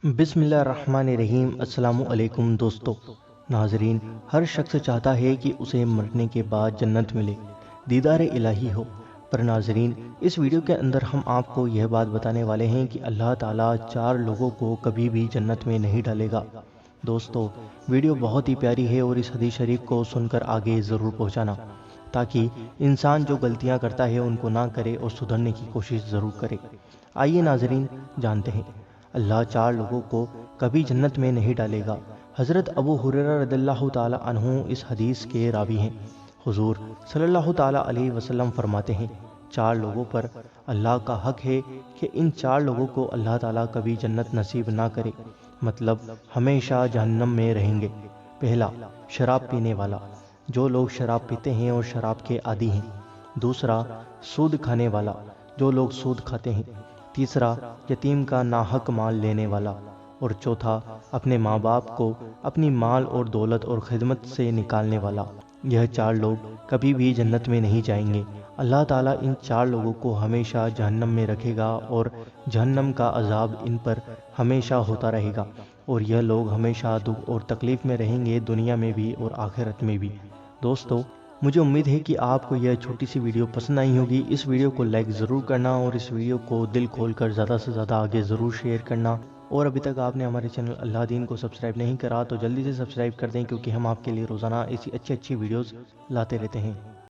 بسم اللہ الرحمن الرحیم۔ السلام علیکم دوستو ناظرین، ہر شخص چاہتا ہے کہ اسے مرنے کے بعد جنت ملے، دیدار الہی ہو۔ پر ناظرین، اس ویڈیو کے اندر ہم آپ کو یہ بات بتانے والے ہیں کہ اللہ تعالیٰ 4 لوگوں کو کبھی بھی جنت میں نہیں ڈالے گا۔ دوستو، ویڈیو بہت ہی پیاری ہے اور اس حدیث شریف کو سن کر آگے ضرور پہنچانا، تاکہ انسان جو غلطیاں کرتا ہے ان کو نہ کرے اور سدھرنے کی کوشش ضرور کرے۔ آئیے ناظرین، جانتے ہیں اللہ 4 لوگوں کو کبھی جنت میں نہیں ڈالے گا۔ حضرت ابو ہریرہ رضی اللہ تعالی عنہ اس حدیث کے راوی ہیں۔ حضور صلی اللہ تعالی علیہ وسلم فرماتے ہیں، 4 لوگوں پر اللہ کا حق ہے کہ ان 4 لوگوں کو اللہ تعالیٰ کبھی جنت نصیب نہ کرے، مطلب ہمیشہ جہنم میں رہیں گے۔ پہلا، شراب پینے والا، جو لوگ شراب پیتے ہیں اور شراب کے عادی ہیں۔ دوسرا، سود کھانے والا، جو لوگ سود کھاتے ہیں۔ تیسرا، یتیم کا ناحق مال لینے والا۔ اور چوتھا، اپنے ماں باپ کو اپنی مال اور دولت اور خدمت سے نکالنے والا۔ یہ 4 لوگ کبھی بھی جنت میں نہیں جائیں گے۔ اللہ تعالیٰ ان 4 لوگوں کو ہمیشہ جہنم میں رکھے گا اور جہنم کا عذاب ان پر ہمیشہ ہوتا رہے گا، اور یہ لوگ ہمیشہ دکھ اور تکلیف میں رہیں گے، دنیا میں بھی اور آخرت میں بھی۔ دوستو، مجھے امید ہے کہ آپ کو یہ چھوٹی سی ویڈیو پسند آئی ہوگی۔ اس ویڈیو کو لائک ضرور کرنا اور اس ویڈیو کو دل کھول کر زیادہ سے زیادہ آگے ضرور شیئر کرنا۔ اور ابھی تک آپ نے ہمارے چینل اللہ دین کو سبسکرائب نہیں کرا تو جلدی سے سبسکرائب کر دیں، کیونکہ ہم آپ کے لیے روزانہ ایسی اچھی ویڈیوز لاتے رہتے ہیں۔